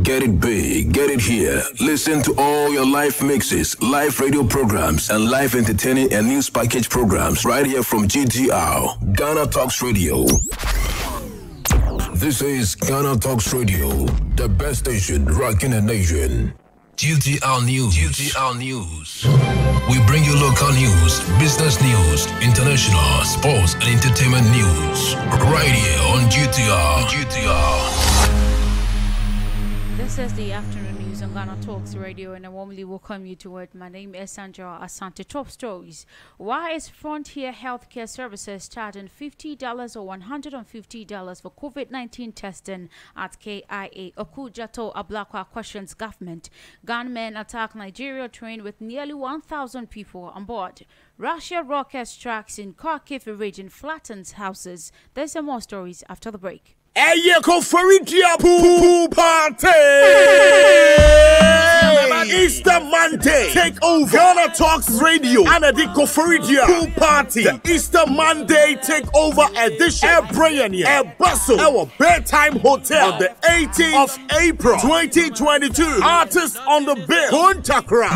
Get it big, get it here. Listen to all your live mixes, live radio programs, and live entertaining and news package programs right here from GTR, Ghana Talks Radio. This is Ghana Talks Radio, the best station rocking the nation. GTR News. GTR News. We bring you local news, business news, international, sports, and entertainment news. Right here on GTR. This is the afternoon news on Ghana Talks Radio, and I warmly welcome you to it. My name is Sandra Asante. Top stories. Why is Frontier Healthcare Services charging $50 or $150 for COVID-19 testing at KIA? Okujato Ablakwa questions government. Gunmen attack Nigeria train with nearly 1,000 people on board. Russia rocket strikes in Kharkiv region flattens houses. There's some more stories after the break. Pool party! Easter Monday, take over Ghana Talks Radio and the Koforidia Pool Party. The Easter Monday takeover edition. A bustle, our bedtime hotel on the 18th of April 2022. Artists on the bill. Kontakra.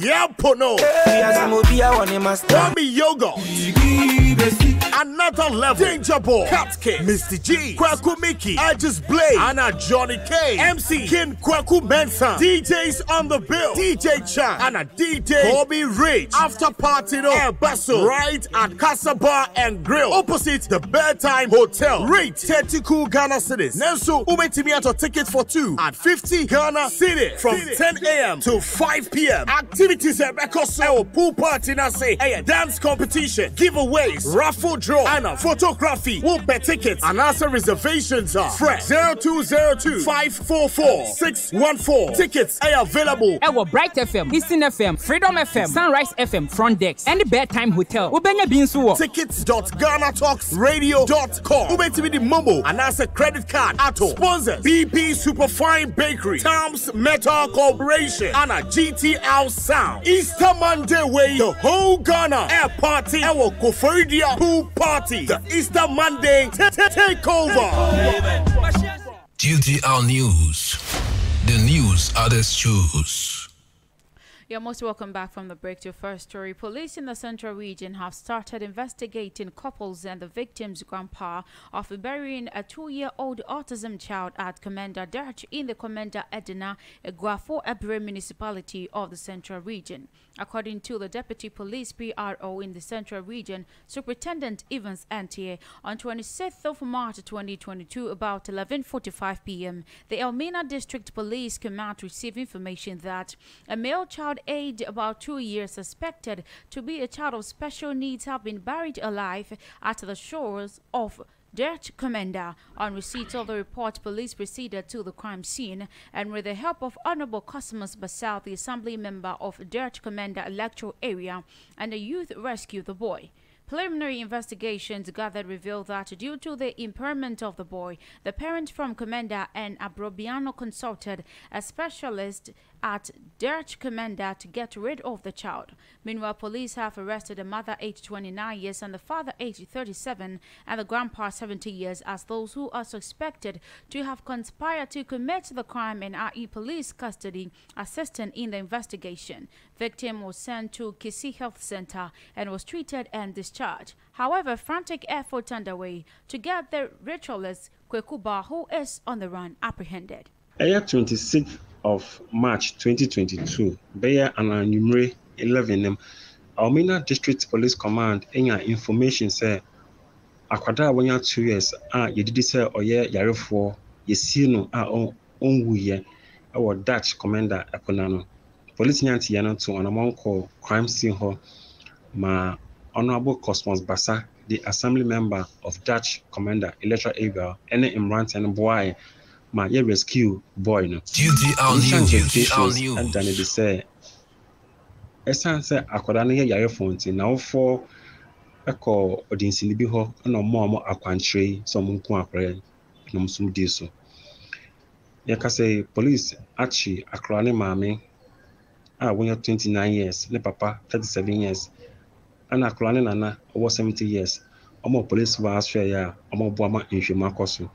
Yeah, Pono. Tommy Yoga. Another level. Danger Ball. Catke. Mr. G. Kwaku Mickey. Edges Blade. Anna Johnny K. MC. Kin Kwaku Benson. DJs on the bill. DJ Chan. Anna DJ Bobby Rich. After party no. Air Bustle. Right at Casa Bar and Grill. Opposite the Bedtime Hotel. Rate 30 cool Ghana cedis. Nelson Umetimiato ticket for 2 at 50 Ghana cedis from 10 a.m. to 5 p.m. Activities at Bekoso Pool Party na say a dance competition, giveaways, raffle draw, and a photography. We'll bet tickets and answer reservations are fresh 0202 544 614. Tickets are available. Our Bright FM, Eastern FM, Freedom FM, Sunrise FM, Front Decks, and the Bedtime Hotel. Tickets.GhanaTalksRadio.com. Ubeti the Momo and answer credit card. Ato sponsors BP Superfine Bakery, Tom's Metal Corporation, and a GTR Sound. Easter Monday way, the whole Ghana air party. Our Koforidia Pool Party. The Easter Monday takeover. GTR News. The news others choose. You're most welcome back from the break to first story. Police in the central region have started investigating couples and the victim's grandpa of burying a 2-year-old autism child at Komenda Dutch in the Komenda Edina, Guafo Ebre municipality of the central region. According to the Deputy Police PRO in the Central Region, Superintendent Evans Antier, on 26th of March 2022, about 11:45 p.m., the Elmina District Police Command received information that a male child aged about 2 years suspected to be a child of special needs have been buried alive at the shores of Dutch Komenda. On receipt of the report, police proceeded to the crime scene and with the help of Honorable Cosmas Basal, the assembly member of Dutch Komenda electoral area, and the youth rescued the boy. Preliminary investigations gathered revealed that due to the impairment of the boy, the parent from Komenda and Abrobiano consulted a specialist at Dutch Komenda to get rid of the child. Meanwhile, police have arrested the mother aged 29 years and the father aged 37 and the grandpa 70 years as those who are suspected to have conspired to commit the crime and are in police custody, assisting in the investigation. Victim was sent to Kisi Health Center and was treated and discharged. However, frantic efforts underway to get the ritualist Kwekuba, who is on the run, apprehended. 26th of March 2022, Bayer and Numere 11, Almina District Police Command, information say, Akwada wanya 2 years, yedidi say oye yarefo, yesino onwuye, our Dutch Komenda Ekonano. Police nyanti yana to an amount called crime scene ho, ma Honorable Cosmos Basa, the assembly member of Dutch Komenda electoral area, any Imrant and boy. My rescue boy no. GTR News. And then they say, "Esan say akoda no yare fonti na wo eko odinsi bi ho na mo akwantre so mo nko akore no musum di so." Yaka say police achi akora ne maame when you're 29 years, ne papa 37 years, and akora ne nana over 70 years. Omo police was fair ya, omo boama inhwema koso.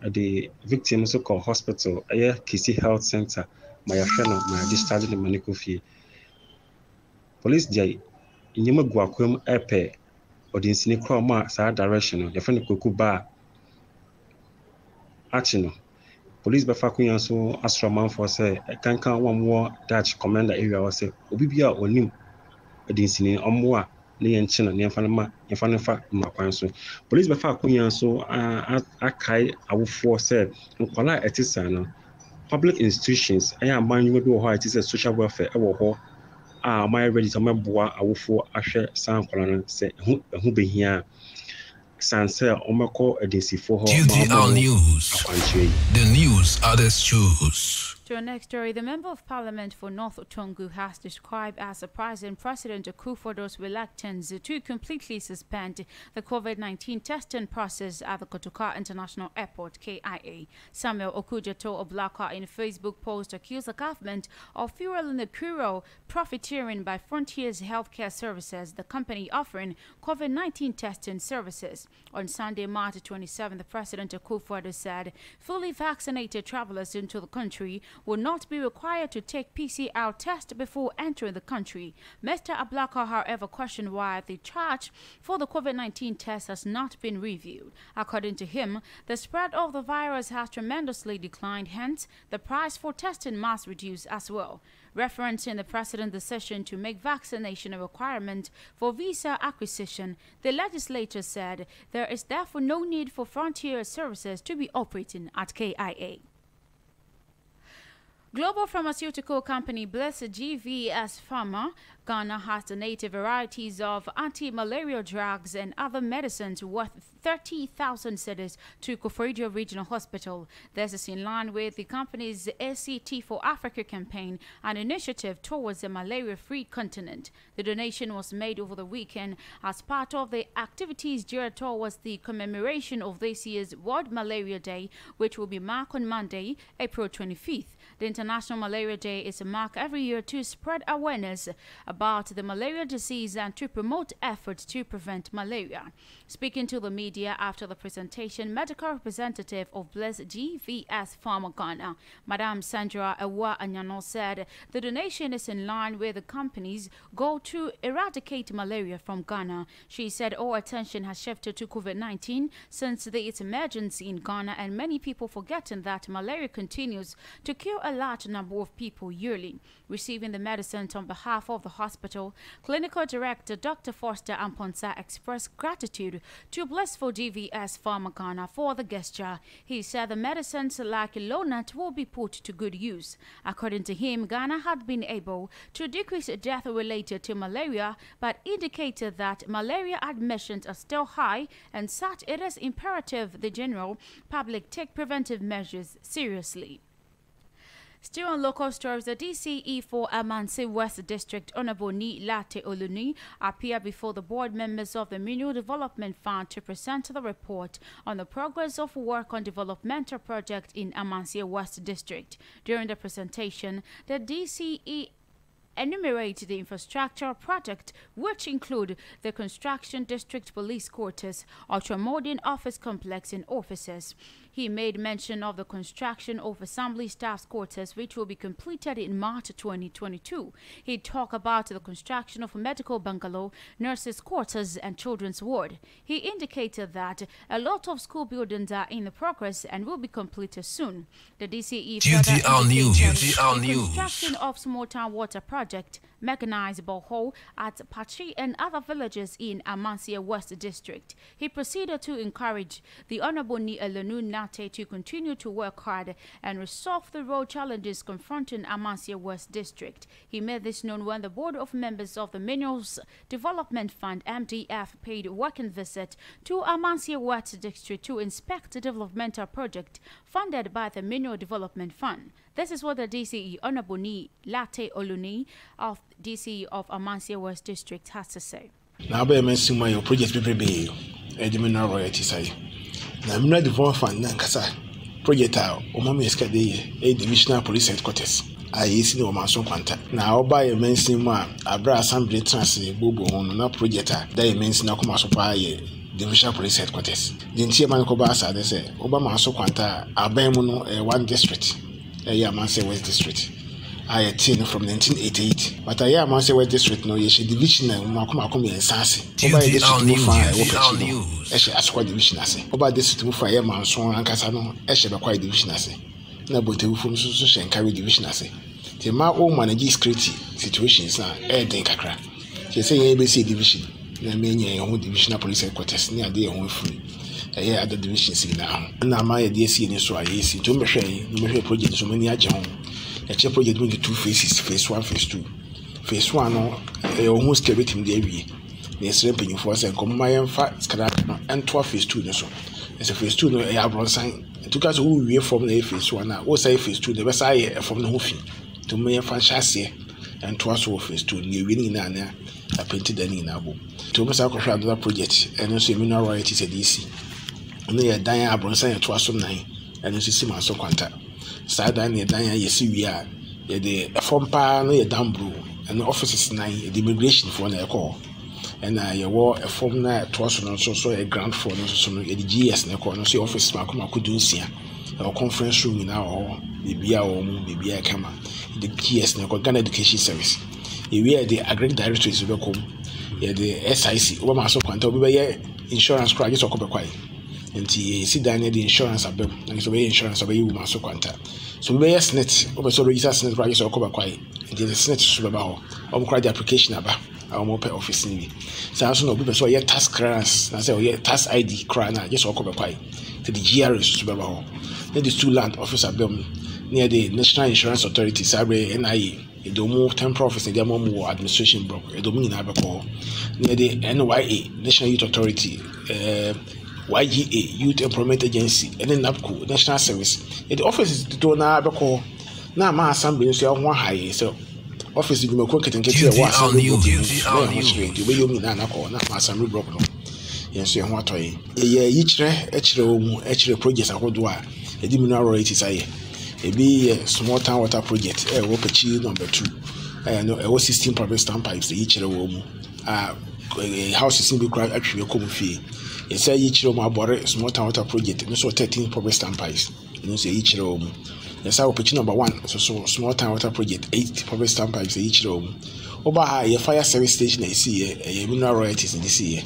the victims so called hospital Kisi Health Center my friend my discharge the medical fee police jay inyema guakwem epe odinsini kro ma sa direction your friend COCOBOD action police befa kunya so astroman for say kankan one more Dutch Komenda area was say obi bia onim odinsini omwo ne yenchi na yemfa makwan so police befa kunya so akai awofo say nkola etisa no public institutions aya man we do ho it is social welfare e wo ho my ready to meboa awofo ahwe san nkola no say hu behia sanse omeko edensifo ho GTR News. The news others choose. To our next story, the Member of Parliament for North Tongu has described as surprising President Akufo-Addo's reluctance to completely suspend the COVID-19 testing process at the Kotoka International Airport, KIA. Samuel Okuja told Ablakwa in a Facebook post accused the government of fueling the Kuro profiteering by Frontier's Healthcare Services, the company offering COVID-19 testing services. On Sunday, March 27, the President Akufo-Addo said fully vaccinated travelers into the country will not be required to take PCR test before entering the country. Mr. Ablakwa, however, questioned why the charge for the COVID-19 test has not been reviewed. According to him, the spread of the virus has tremendously declined, hence the price for testing must reduce as well. Referencing the President's decision to make vaccination a requirement for visa acquisition, the legislature said there is therefore no need for Frontier services to be operating at KIA. Global pharmaceutical company Bless GVS Pharma Ghana has donated varieties of anti-malarial drugs and other medicines worth 30,000 cedis to Koforidua Regional Hospital. This is in line with the company's ACT for Africa campaign, an initiative towards a malaria-free continent. The donation was made over the weekend as part of the activities geared towards the commemoration of this year's World Malaria Day, which will be marked on Monday, April 25th. The International Malaria Day is marked every year to spread awareness about the malaria disease and to promote efforts to prevent malaria. Speaking to the media after the presentation, medical representative of Bless GVS Pharma Ghana, Madame Sandra Ewa Anyano, said the donation is in line with the company's goal to eradicate malaria from Ghana. She said all attention has shifted to COVID-19 since its emergence in Ghana, and many people forgetting that malaria continues to kill a large number of people yearly. Receiving the medicines on behalf of the hospital, Clinical Director Dr. Foster Amponsa expressed gratitude to Blissful GVS Pharma Ghana for the gesture. He said the medicines like Lonat will be put to good use. According to him, Ghana had been able to decrease death related to malaria, but indicated that malaria admissions are still high, and such it is imperative the general public take preventive measures seriously. Still on local stories, the DCE for Amansie West District, Honorable Ni Latte Oluni, appeared before the board members of the Mineral Development Fund to present the report on the progress of work on developmental project in Amansie West District. During the presentation, the DCE enumerate the infrastructure project, which include the construction district police quarters, ultramodern office complex and offices. He made mention of the construction of assembly staff's quarters, which will be completed in March 2022. He talked about the construction of a medical bungalow, nurses' quarters, and children's ward. He indicated that a lot of school buildings are in the progress and will be completed soon. The DCE GTR News. The construction of small town water project, mechanized borehole at Pachi and other villages in Amansie West District. He proceeded to encourage the Honorable Ni Elenu Nate to continue to work hard and resolve the road challenges confronting Amansie West District. He made this known when the board of members of the Minerals Development Fund (MDF) paid a working visit to Amansie West District to inspect the developmental project funded by the Mineral Development Fund. This is what the DCE Honorable Ni Latte Oluni of DCE of Amansie West District has to say. Now, I mention my project be Edmina royalty say. Now, Mineral Development Fund Nankasa project out Omami Escade, a divisional police headquarters. I see no mason contact. Now, by a mention, Abra Assembly Transit Bobo on a project that means no commercial pie. divisional police headquarters. The entire man Kobasa, they say, Obama so quanta, Abemuno, one district, Amansie West district. I attend from 1988, but I am Amansie West district, no, she division and Makumakumi and Sassi. Oba district to fire, Eshe Asqua division, I say. Oba district to fire, Manson and Casano, Eshe Bakwa division, I say. Nabote from Susu and carry division, I say. The ma own manage security situations now, Kakra. She say ABC division, the main divisional police headquarters near their own free. Other divisions now. Now my DSC in so I see to me project so many agents. A check project with the two phases, phase 1, phase 2. Phase 1 almost everything there be. There's ramping for us and come my fat scrap and 12 phase 2 so. As a phase 2 no have run sign. To us who we from the phase 1 now. What say phase 2 the best I from the hoofing. To me fan chassis and twice phase 2 near winning nana I painted any in Abu. To Miss Alcohol another project and also mineral royalties at DC. And they are dying abronsan at twice 9 and you see my so quanta. Sada near Danya Yesiria, the form pa no Dambro, and the offices 9, the immigration for a call. And I wore a form night twice on so a ground for no so the GS in the corner, so office Makuma could do see a conference room in our BBA or BBA camera, the GS in the Ghana Education Service. We are the agri directories of the SIC, Obama so quantum, insurance crisis or Kobakwai. And see down the insurance of them, and so insurance of you, Master Quanta. So we are snitch over so research and prices or cover quite. It is a snitch about cried the application about our mobile office. So I also know people saw your task grants, I say, your task ID cry now, just or cover quite to the GRS about. Then these two land office of them near the National Insurance Authority, Sabre, NIE, a domo temporal office in their mom administration block, a domain Ablakwa, near the NYA, National Youth Authority, YGA, Youth Employment Agency, and then NAPCO, National Service. The office is the donor Ablakwa. Now, my assembly is one high, so office is the Mokoket and get your the way you mean Anako, not my assembly broken. Yes, you want to each actually projects I would do a diminutive royalties. I be a small town water project, a Wopachi number 2, and a 16 public stamp pipes, each room. A house is in the crowd actually a common fee. It's a each room about small town water project, and also 13 public stamp pipes. You know, say each room. Yes, I will pitch number 1, so small town water project, 8 public stamp pipes each room. Over a fire service station, I see a mineral royalties in this year.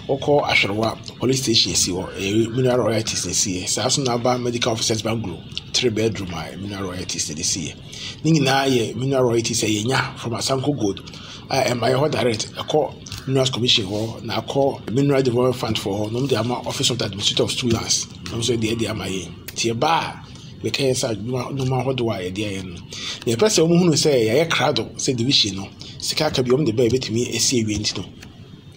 Or call Asherwa police station, or a mineral royalties in this year. Samson Alba medical officers bungalow, 3-bedroom, mineral royalties in this year. Nina, mineral royalties from a Sanko Gold. I am my own direct, a call. Minerals Commission or now call Mineral Development Fund for no the Office of the Administrator of Students. I'm sorry, the my Tia the case no matter what do I the person who say a crowd say division no Sikaka beyond the baby to me a CW no.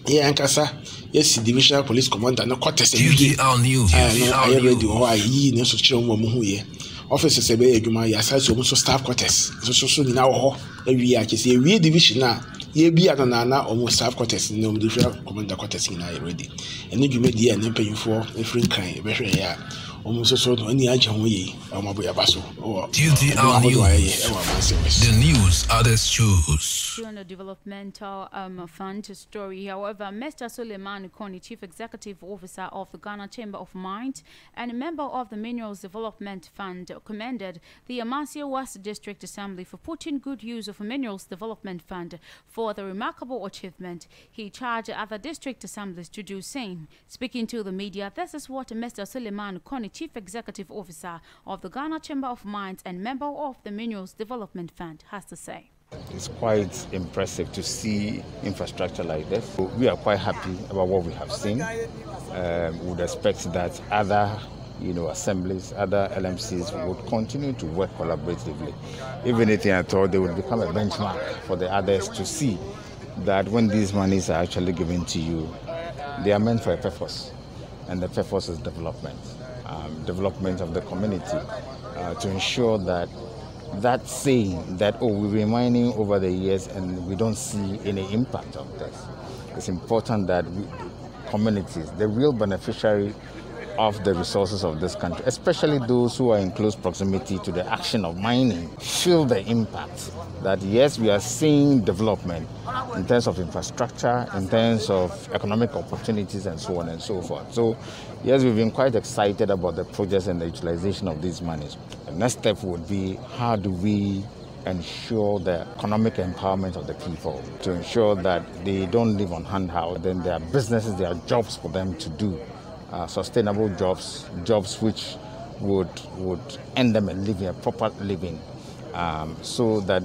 Yeah, Ankasa, yes, divisional police commander no quarters GTR news. I already or I no so children who here. Officers say you my aside almost staff quarters. So now every year I say we division now. Ye be at Nana almost staff quarters in the different commander quarters in already. And then you made the and paying for a free crime, very almost so any agent way or my boy Abaso or GTR news. The news others choose. On the developmental fund story, however, Mr. Suleiman Koni, Chief Executive Officer of the Ghana Chamber of Mines and a member of the Minerals Development Fund, commended the Amansie West District Assembly for putting good use of a Minerals Development Fund for the remarkable achievement. He charged other district assemblies to do same. Speaking to the media, this is what Mr. Suleiman Koni, Chief Executive Officer of the Ghana Chamber of Mines and member of the Minerals Development Fund, has to say. It's quite impressive to see infrastructure like this. We are quite happy about what we have seen. We would expect that other assemblies, other LMCs would continue to work collaboratively. If anything at all, they would become a benchmark for the others to see that when these monies are actually given to you, they are meant for a purpose. And the purpose is development. Development of the community to ensure that saying that, we've been mining over the years and we don't see any impact of this. It's important that communities, the real beneficiary of the resources of this country, especially those who are in close proximity to the action of mining, feel the impact that yes, we are seeing development in terms of infrastructure, in terms of economic opportunities and so on and so forth. So yes, we've been quite excited about the projects and the utilization of these monies. The next step would be how do we ensure the economic empowerment of the people, to ensure that they don't live on handout, then there are businesses, there are jobs for them to do, sustainable jobs which would earn them a proper living, so that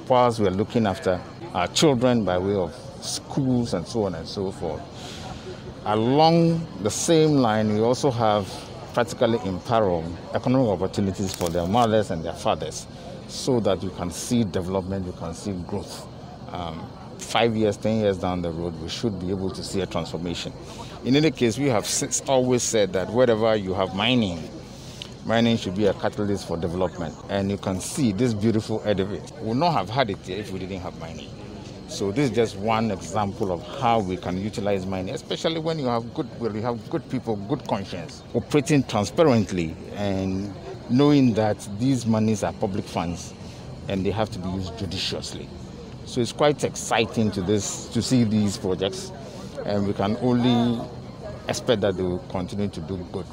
whilst we are looking after our children by way of schools and so on and so forth, along the same line, we also have practically empowering economic opportunities for their mothers and their fathers, so that you can see development, you can see growth. 5 years, 10 years down the road, we should be able to see a transformation. In any case, we have always said that wherever you have mining should be a catalyst for development. And you can see this beautiful edifice. We would not have had it here if we didn't have mining. So this is just one example of how we can utilize mining, especially when you have good people, good conscience, operating transparently and knowing that these monies are public funds and they have to be used judiciously. So it's quite exciting to see these projects, and we can only expect that they will continue to do good.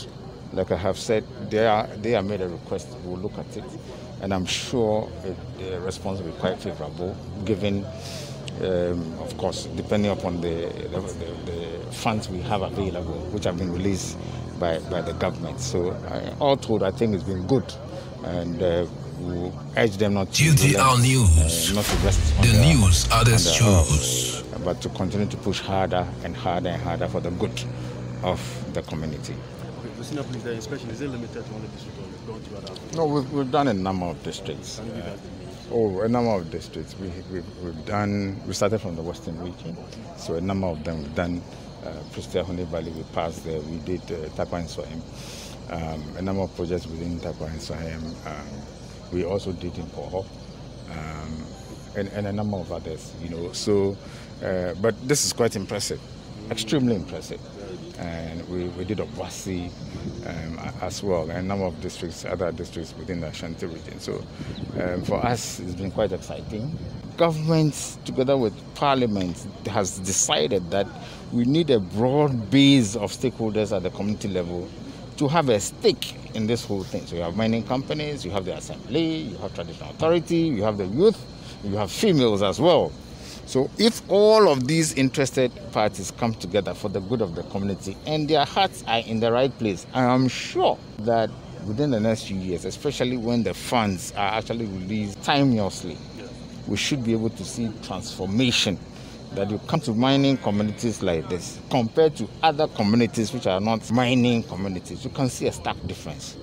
Like I have said, they have made a request, we'll look at it, and I'm sure the response will be quite favorable, given, of course, depending upon the funds we have available, which have been released by the government. So all told, I think it's been good, and we urge them not to GTR News. Not to rest the news others choose, but to continue to push harder and harder and harder for the good of the community. The inspection, is it limited to one district or going to other? No, we've done a number of districts. A number of districts. We started from the Western region, so a number of them we've done. Prestia Honey Valley, we passed there. We did Takwa and Sohem. A number of projects within Takwa and Sohem. We also did in Poho, and a number of others. So, but this is quite impressive, extremely impressive. And we did Obwasi as well, and a number of districts, other districts within the Ashanti region. So for us, it's been quite exciting. Government, together with Parliament, has decided that we need a broad base of stakeholders at the community level to have a stake in this whole thing. So you have mining companies, you have the assembly, you have traditional authority, you have the youth, you have females as well. So if all of these interested parties come together for the good of the community and their hearts are in the right place, I am sure that within the next few years, especially when the funds are actually released timeously, we should be able to see transformation. That you come to mining communities like this, compared to other communities which are not mining communities, you can see a stark difference,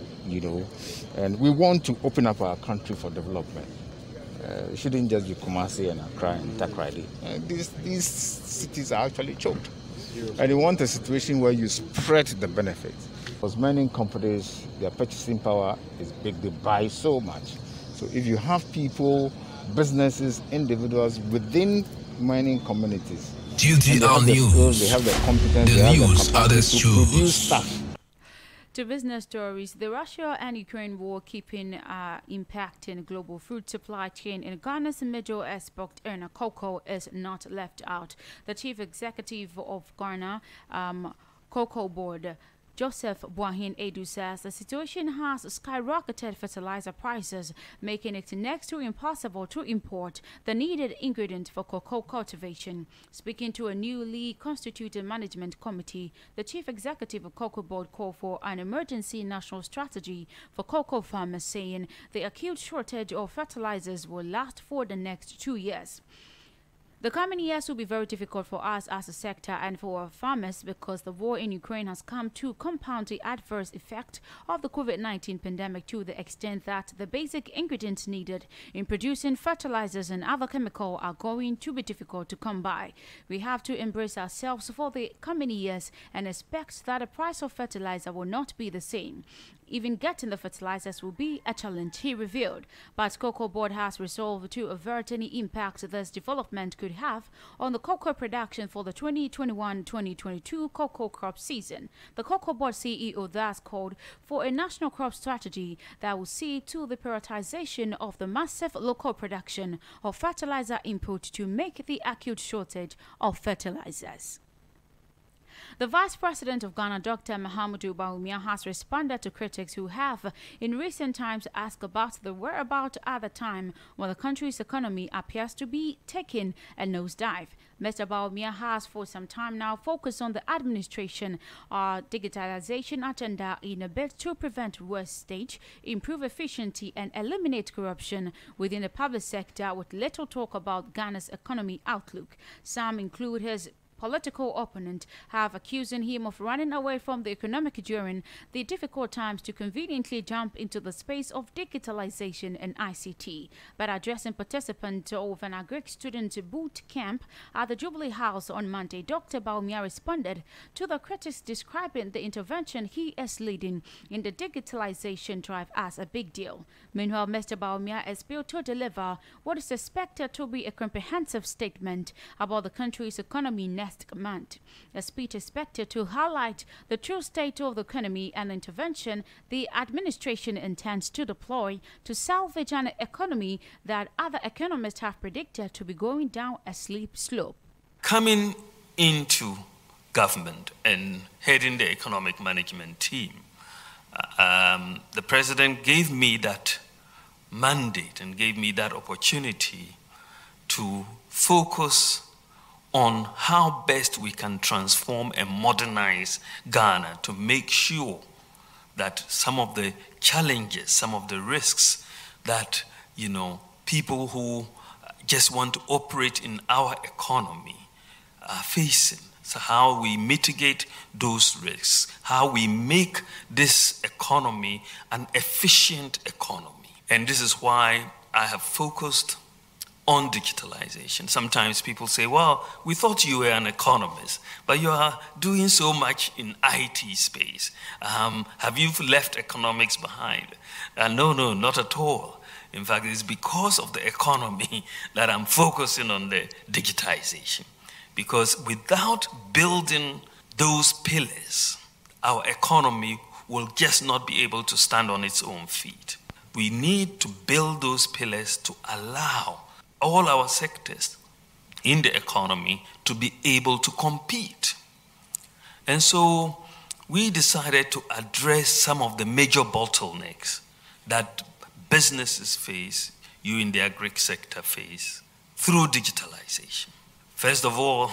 And we want to open up our country for development. It shouldn't just be Kumasi and Accra and Takrady. These cities are actually choked. And you want a situation where you spread the benefits. Because mining companies, their purchasing power is big, they buy so much. So if you have people, businesses, individuals within mining communities, GTR News. They have the competence, the news others choose. Produce stuff. To business stories, the Russia and Ukraine war keeping impacting global food supply chain, and Ghana's middle export earner cocoa is not left out. The chief executive of Ghana, COCOBOD, Joseph Boahin Edu, says the situation has skyrocketed fertilizer prices, making it next to impossible to import the needed ingredient for cocoa cultivation. Speaking to a newly constituted management committee, the chief executive of COCOBOD called for an emergency national strategy for cocoa farmers, saying the acute shortage of fertilizers will last for the next 2 years. The coming years will be very difficult for us as a sector and for our farmers because the war in Ukraine has come to compound the adverse effect of the COVID-19 pandemic to the extent that the basic ingredients needed in producing fertilizers and other chemicals are going to be difficult to come by. We have to embrace ourselves for the coming years and expect that the price of fertilizer will not be the same. Even getting the fertilizers will be a challenge, he revealed. But COCOBOD has resolved to avert any impact this development could could have on the cocoa production for the 2021-2022 cocoa crop season. The COCOBOD CEO thus called for a national crop strategy that will see to the prioritization of the massive local production of fertilizer input to make the acute shortage of fertilizers. The Vice President of Ghana, Dr. Mahamudu Bawumia, has responded to critics who have in recent times asked about the whereabouts at the time when the country's economy appears to be taking a nosedive. Mr. Bawumia has for some time now focused on the administration digitalization agenda in a bid to prevent wastage, improve efficiency and eliminate corruption within the public sector, with little talk about Ghana's economy outlook. Some include his political opponent have accusing him of running away from the economic during the difficult times to conveniently jump into the space of digitalization and ICT. But addressing participants of an agric student boot camp at the Jubilee House on Monday, Dr. Bawumia responded to the critics, describing the intervention he is leading in the digitalization drive as a big deal. Meanwhile, Mr. Bawumia is built to deliver what is expected to be a comprehensive statement about the country's economy next month. A speech expected to highlight the true state of the economy and the intervention the administration intends to deploy to salvage an economy that other economists have predicted to be going down a steep slope. Coming into government and heading the economic management team, the president gave me that mandate and gave me that opportunity to focus on how best we can transform and modernize Ghana to make sure that some of the challenges, some of the risks that, people who just want to operate in our economy are facing. So how we mitigate those risks, how we make this economy an efficient economy. And this is why I have focused on digitalization. Sometimes people say, well, we thought you were an economist, but you are doing so much in IT space. Have you left economics behind? No, not at all. In fact, it's because of the economy that I'm focusing on the digitization. Because without building those pillars, our economy will just not be able to stand on its own feet. We need to build those pillars to allow all our sectors in the economy to be able to compete. And so we decided to address some of the major bottlenecks that businesses face, you in the agric sector face, through digitalization. First of all,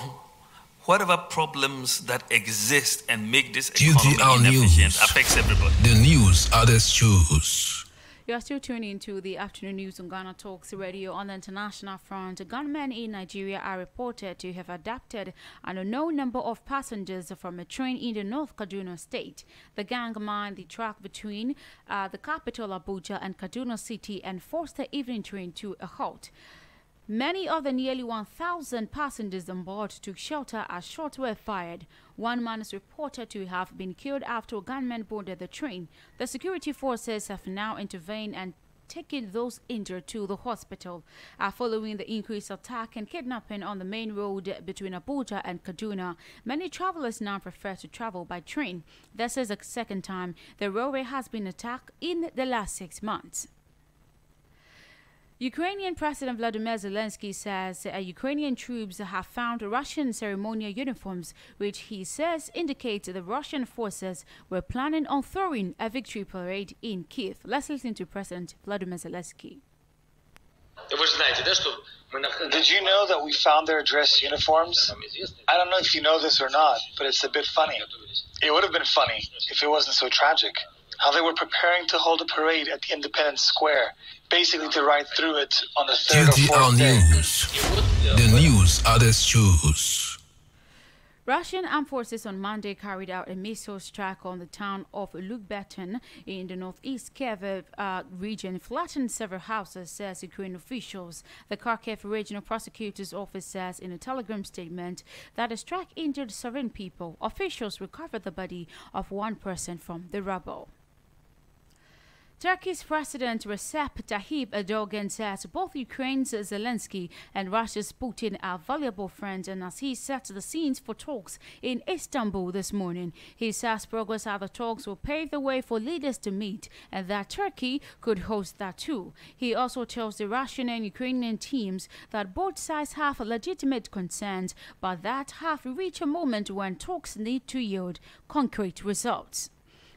whatever problems that exist and make this economy inefficient affects everybody. The news others choose. You are still tuning into the afternoon news on Ghana Talks Radio. On the international front, gunmen in Nigeria are reported to have abducted an unknown number of passengers from a train in the North Kaduna state. The gang mined the track between the capital Abuja and Kaduna City and forced the evening train to a halt. Many of the nearly 1,000 passengers on board took shelter as shots were fired. One man is reported to have been killed after gunmen boarded the train. The security forces have now intervened and taken those injured to the hospital. Following the increased attack and kidnapping on the main road between Abuja and Kaduna, many travelers now prefer to travel by train. This is the second time the railway has been attacked in the last 6 months. Ukrainian President Vladimir Zelensky says Ukrainian troops have found Russian ceremonial uniforms, which he says indicate the Russian forces were planning on throwing a victory parade in Kyiv. Let's listen to President Vladimir Zelensky. Did you know that we found their dress uniforms? I don't know if you know this or not, but it's a bit funny. It would have been funny if it wasn't so tragic. How they were preparing to hold a parade at the Independence Square, basically to ride through it on the third or fourth day. The news others choose. Russian armed forces on Monday carried out a missile strike on the town of Lubetyn in the northeast Kharkiv region, flattened several houses, says Ukrainian officials. The Kharkiv regional prosecutor's office says in a telegram statement that the strike injured 7 people. Officials recovered the body of 1 person from the rubble. Turkey's President Recep Tayyip Erdogan says both Ukraine's Zelensky and Russia's Putin are valuable friends, and as he sets the scenes for talks in Istanbul this morning, he says progress at the talks will pave the way for leaders to meet and that Turkey could host that too. He also tells the Russian and Ukrainian teams that both sides have legitimate concerns, but that have reached a moment when talks need to yield concrete results.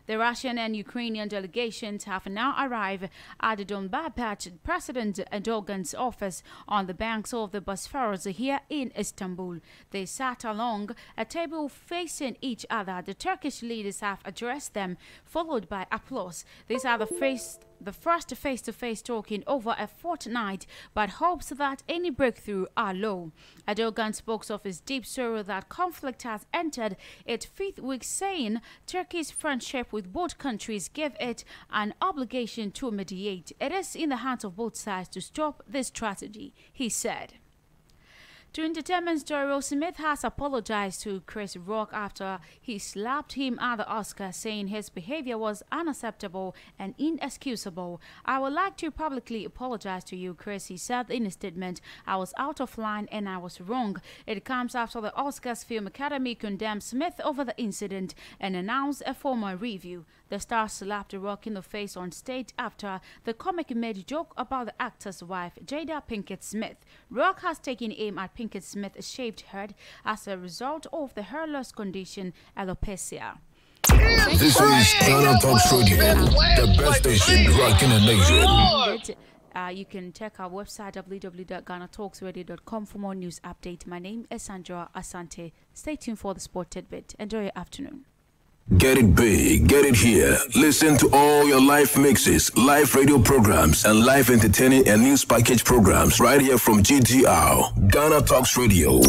The Russian and Ukrainian delegations have now arrived at the Donbass President Erdogan's office on the banks of the Bosphorus here in Istanbul. They sat along a table facing each other. The Turkish leaders have addressed them, followed by applause. These are the first face-to-face talk in over a fortnight, but hopes that any breakthrough are low. Erdogan spoke of his deep sorrow that conflict has entered its 5th week, saying Turkey's friendship with both countries gave it an obligation to mediate. It is in the hands of both sides to stop this tragedy, he said. To Entertainment Story, Smith has apologized to Chris Rock after he slapped him at the Oscars, saying his behavior was unacceptable and inexcusable. "I would like to publicly apologize to you, Chris," he said in a statement. "I was out of line and I was wrong." It comes after the Oscars Film Academy condemned Smith over the incident and announced a formal review. The star slapped Rock in the face on stage after the comic made a joke about the actor's wife, Jada Pinkett Smith. Rock has taken aim at Pinkett Smith's shaved head as a result of the hair loss condition alopecia. This is Ghana Talks Radio, the best station rocking the nation. You can check our website www.ghanatalksradio.com for more news update. My name is Sandra Asante. Stay tuned for the sport tidbit. Enjoy your afternoon. Get it big, get it here. Listen to all your live mixes, live radio programs, and live entertaining and news package programs right here from GTR, Ghana Talks Radio.